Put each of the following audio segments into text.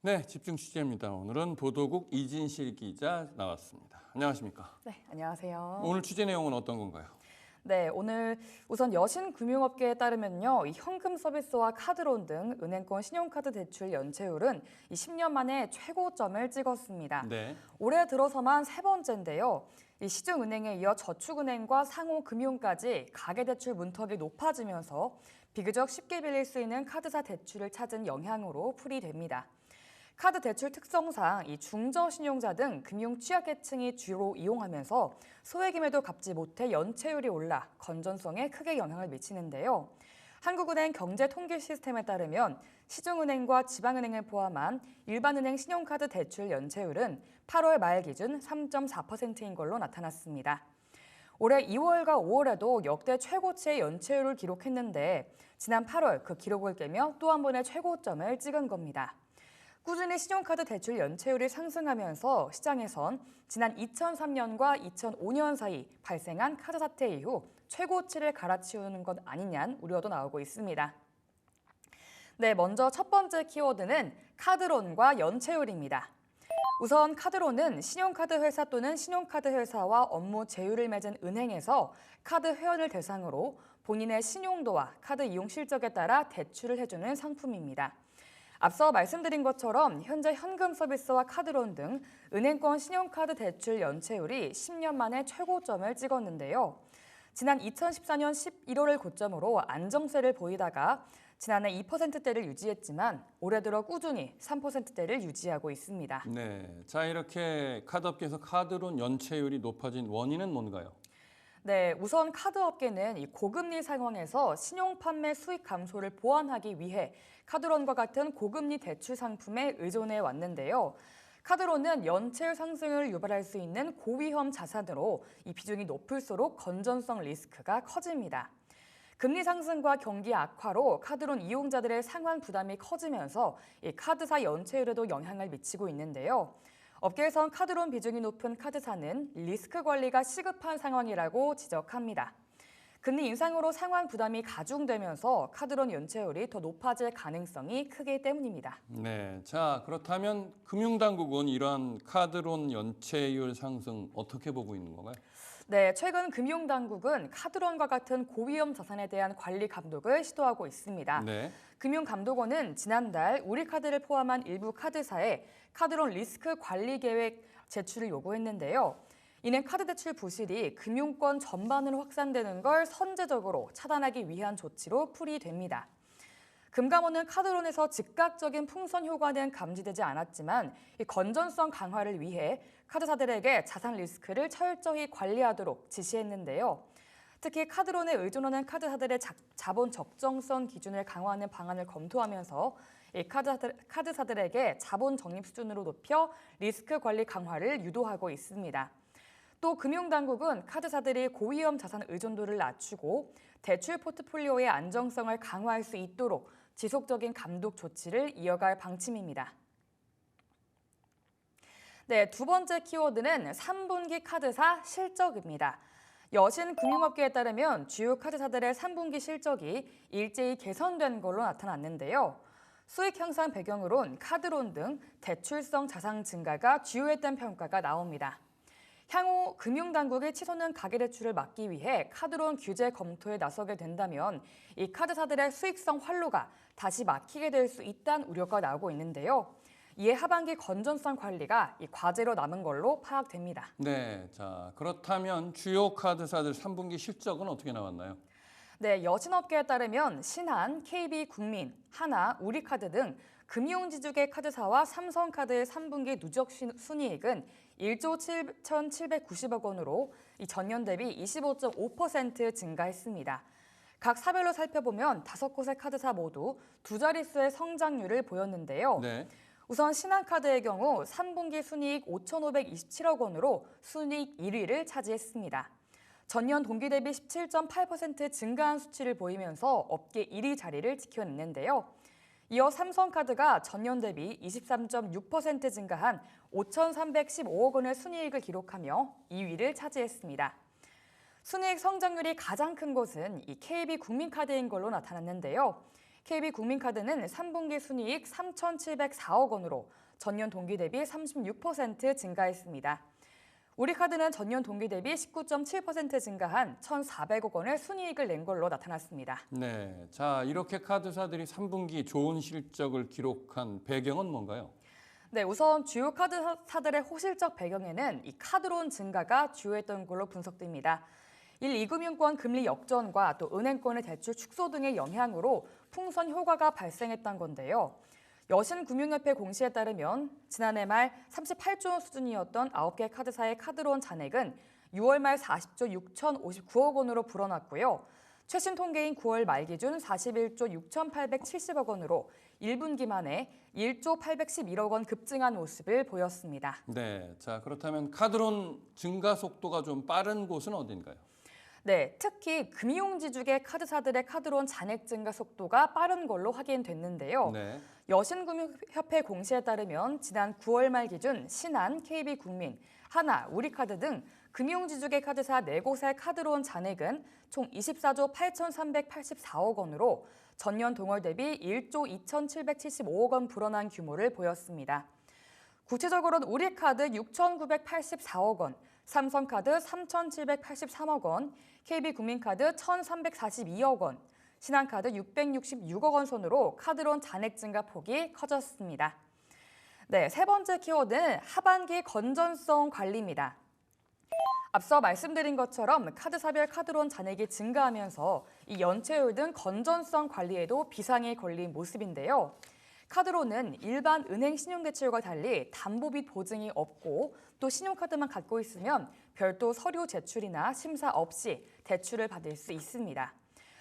네, 집중 취재입니다. 오늘은 보도국 이진실 기자 나왔습니다. 안녕하십니까? 네, 안녕하세요. 오늘 취재 내용은 어떤 건가요? 네, 오늘 우선 여신금융업계에 따르면요, 이 현금 서비스와 카드론 등 은행권 신용카드 대출 연체율은 이 10년 만에 최고점을 찍었습니다. 네. 올해 들어서만 세 번째인데요. 이 시중은행에 이어 저축은행과 상호금융까지 가계대출 문턱이 높아지면서 비교적 쉽게 빌릴 수 있는 카드사 대출을 찾은 영향으로 풀이됩니다. 카드 대출 특성상 이 중저신용자 등 금융 취약계층이 주로 이용하면서 소액임에도 갚지 못해 연체율이 올라 건전성에 크게 영향을 미치는데요. 한국은행 경제통계 시스템에 따르면 시중은행과 지방은행을 포함한 일반은행 신용카드 대출 연체율은 8월 말 기준 3.4%인 걸로 나타났습니다. 올해 2월과 5월에도 역대 최고치의 연체율을 기록했는데 지난 8월 그 기록을 깨며 또 한 번의 최고점을 찍은 겁니다. 꾸준히 신용카드 대출 연체율이 상승하면서 시장에선 지난 2003년과 2005년 사이 발생한 카드 사태 이후 최고치를 갈아치우는 것 아니냐는 우려도 나오고 있습니다. 네, 먼저 첫 번째 키워드는 카드론과 연체율입니다. 우선 카드론은 신용카드 회사 또는 신용카드 회사와 업무 제휴를 맺은 은행에서 카드 회원을 대상으로 본인의 신용도와 카드 이용 실적에 따라 대출을 해주는 상품입니다. 앞서 말씀드린 것처럼 현재 현금 서비스와 카드론 등 은행권 신용카드 대출 연체율이 10년 만에 최고점을 찍었는데요. 지난 2014년 11월을 고점으로 안정세를 보이다가 지난해 2%대를 유지했지만 올해 들어 꾸준히 3%대를 유지하고 있습니다. 네, 자 이렇게 카드업계에서 카드론 연체율이 높아진 원인은 뭔가요? 네, 우선 카드업계는 이 고금리 상황에서 신용 판매 수익 감소를 보완하기 위해 카드론과 같은 고금리 대출 상품에 의존해 왔는데요. 카드론은 연체율 상승을 유발할 수 있는 고위험 자산으로 이 비중이 높을수록 건전성 리스크가 커집니다. 금리 상승과 경기 악화로 카드론 이용자들의 상환 부담이 커지면서 이 카드사 연체율에도 영향을 미치고 있는데요. 업계에선 카드론 비중이 높은 카드사는 리스크 관리가 시급한 상황이라고 지적합니다. 금리 인상으로 상환 부담이 가중되면서 카드론 연체율이 더 높아질 가능성이 크기 때문입니다. 네, 자 그렇다면 금융당국은 이러한 카드론 연체율 상승 어떻게 보고 있는 건가요? 네, 최근 금융당국은 카드론과 같은 고위험 자산에 대한 관리 감독을 시도하고 있습니다. 네. 금융감독원은 지난달 우리카드를 포함한 일부 카드사에 카드론 리스크 관리 계획 제출을 요구했는데요. 이는 카드 대출 부실이 금융권 전반으로 확산되는 걸 선제적으로 차단하기 위한 조치로 풀이됩니다. 금감원은 카드론에서 즉각적인 풍선 효과는 감지되지 않았지만 이 건전성 강화를 위해 카드사들에게 자산 리스크를 철저히 관리하도록 지시했는데요. 특히 카드론에 의존하는 카드사들의 자본 적정성 기준을 강화하는 방안을 검토하면서 이 카드사들에게 자본 적립 수준으로 높여 리스크 관리 강화를 유도하고 있습니다. 또 금융당국은 카드사들이 고위험 자산 의존도를 낮추고 대출 포트폴리오의 안정성을 강화할 수 있도록 지속적인 감독 조치를 이어갈 방침입니다. 네, 두 번째 키워드는 3분기 카드사 실적입니다. 여신금융업계에 따르면 주요 카드사들의 3분기 실적이 일제히 개선된 걸로 나타났는데요. 수익 향상 배경으론 카드론 등 대출성 자산 증가가 주요했던 평가가 나옵니다. 향후 금융당국이 치솟는 가계대출을 막기 위해 카드론 규제 검토에 나서게 된다면 이 카드사들의 수익성 활로가 다시 막히게 될 수 있다는 우려가 나오고 있는데요. 이에 하반기 건전성 관리가 이 과제로 남은 걸로 파악됩니다. 네, 자 그렇다면 주요 카드사들 3분기 실적은 어떻게 나왔나요? 네, 여신업계에 따르면 신한, KB국민, 하나, 우리카드 등 금융지주계 카드사와 삼성카드의 3분기 누적 순이익은 1조 7,790억 원으로 전년 대비 25.5% 증가했습니다. 각 사별로 살펴보면 5곳의 카드사 모두 두 자릿수의 성장률을 보였는데요. 네. 우선 신한카드의 경우 3분기 순이익 5,527억 원으로 순이익 1위를 차지했습니다. 전년 동기 대비 17.8% 증가한 수치를 보이면서 업계 1위 자리를 지켜냈는데요. 이어 삼성카드가 전년 대비 23.6% 증가한 5,315억 원의 순이익을 기록하며 2위를 차지했습니다. 순이익 성장률이 가장 큰 곳은 이 KB국민카드인 걸로 나타났는데요. KB국민카드는 3분기 순이익 3,704억 원으로 전년 동기 대비 36% 증가했습니다. 우리카드는 전년 동기 대비 19.7% 증가한 1,400억 원의 순이익을 낸 걸로 나타났습니다. 네, 자 이렇게 카드사들이 3분기 좋은 실적을 기록한 배경은 뭔가요? 네, 우선 주요 카드사들의 호실적 배경에는 이 카드론 증가가 주요했던 걸로 분석됩니다. 2금융권 금리 역전과 또 은행권의 대출 축소 등의 영향으로 풍선 효과가 발생했던 건데요. 여신금융협회 공시에 따르면 지난해 말 38조 원 수준이었던 9개 카드사의 카드론 잔액은 6월 말 40조 6,059억 원으로 불어났고요. 최신 통계인 9월 말 기준 41조 6,870억 원으로 1분기 만에 1조 811억 원 급증한 모습을 보였습니다. 네, 자 그렇다면 카드론 증가 속도가 좀 빠른 곳은 어딘가요? 네, 특히 금융지주계 카드사들의 카드론 잔액 증가 속도가 빠른 걸로 확인됐는데요. 네. 여신금융협회 공시에 따르면 지난 9월 말 기준 신한, KB국민, 하나, 우리카드 등 금융지주계 카드사 4곳의 카드론 잔액은 총 24조 8,384억 원으로 전년 동월 대비 1조 2,775억 원 불어난 규모를 보였습니다. 구체적으로는 우리카드 6,984억 원, 삼성카드 3,783억 원, KB국민카드 1,342억 원, 신한카드 666억 원 선으로 카드론 잔액 증가 폭이 커졌습니다. 네, 세 번째 키워드는 하반기 건전성 관리입니다. 앞서 말씀드린 것처럼 카드사별 카드론 잔액이 증가하면서 이 연체율 등 건전성 관리에도 비상이 걸린 모습인데요. 카드론은 일반 은행 신용대출과 달리 담보 및 보증이 없고 또 신용카드만 갖고 있으면 별도 서류 제출이나 심사 없이 대출을 받을 수 있습니다.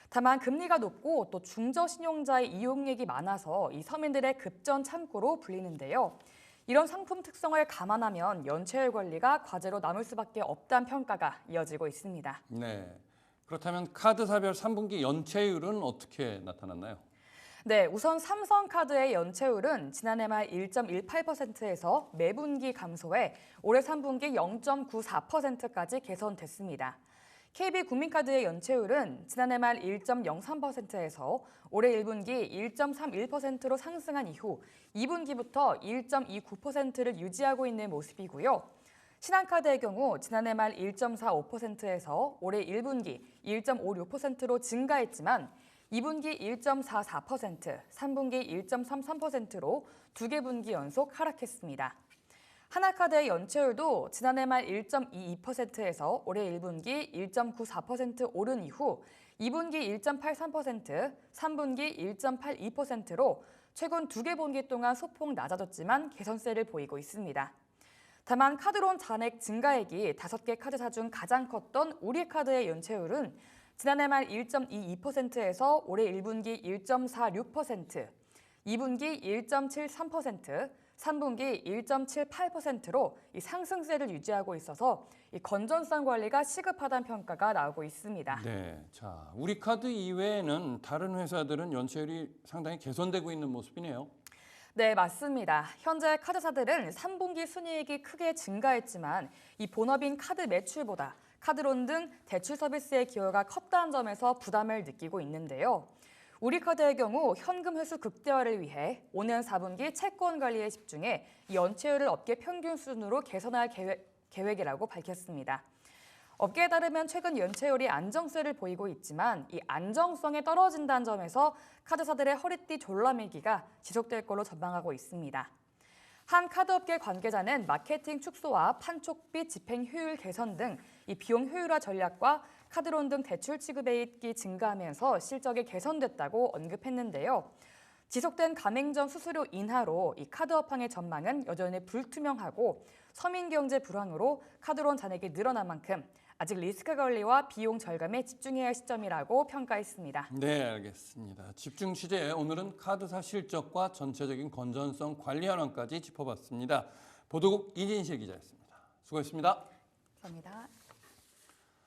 다만 금리가 높고 또 중저신용자의 이용액이 많아서 이 서민들의 급전 창구로 불리는데요. 이런 상품 특성을 감안하면 연체율 관리가 과제로 남을 수밖에 없다는 평가가 이어지고 있습니다. 네, 그렇다면 카드사별 3분기 연체율은 어떻게 나타났나요? 네, 우선 삼성카드의 연체율은 지난해 말 1.18%에서 매분기 감소해 올해 3분기 0.94%까지 개선됐습니다. KB국민카드의 연체율은 지난해 말 1.03%에서 올해 1분기 1.31%로 상승한 이후 2분기부터 1.29%를 유지하고 있는 모습이고요. 신한카드의 경우 지난해 말 1.45%에서 올해 1분기 1.56%로 증가했지만 2분기 1.44%, 3분기 1.33%로 2개 분기 연속 하락했습니다. 하나카드의 연체율도 지난해 말 1.22%에서 올해 1분기 1.94% 오른 이후 2분기 1.83%, 3분기 1.82%로 최근 2개 분기 동안 소폭 낮아졌지만 개선세를 보이고 있습니다. 다만 카드론 잔액 증가액이 5개 카드사 중 가장 컸던 우리카드의 연체율은 지난해 말 1.22%에서 올해 1분기 1.46%, 2분기 1.73%, 3분기 1.78%로 이 상승세를 유지하고 있어서 이 건전성 관리가 시급하다는 평가가 나오고 있습니다. 네, 자 우리카드 이외에는 다른 회사들은 연체율이 상당히 개선되고 있는 모습이네요. 네, 맞습니다. 현재 카드사들은 3분기 순이익이 크게 증가했지만 이 본업인 카드 매출보다 카드론 등 대출 서비스의 기여가 컸다는 점에서 부담을 느끼고 있는데요. 우리카드의 경우 현금 회수 극대화를 위해 오는 4분기 채권 관리에 집중해 연체율을 업계 평균 수준으로 개선할 계획이라고 밝혔습니다. 업계에 따르면 최근 연체율이 안정세를 보이고 있지만 이 안정성에 떨어진다는 점에서 카드사들의 허리띠 졸라매기가 지속될 걸로 전망하고 있습니다. 한 카드업계 관계자는 마케팅 축소와 판촉비 집행 효율 개선 등 이 비용 효율화 전략과 카드론 등 대출 지급액이 증가하면서 실적이 개선됐다고 언급했는데요. 지속된 가맹점 수수료 인하로 이 카드업황의 전망은 여전히 불투명하고 서민 경제 불황으로 카드론 잔액이 늘어난 만큼 아직 리스크 관리와 비용 절감에 집중해야 할 시점이라고 평가했습니다. 네, 알겠습니다. 집중 취재 오늘은 카드사 실적과 전체적인 건전성 관리 현황까지 짚어봤습니다. 보도국 이진실 기자였습니다. 수고했습니다. 감사합니다.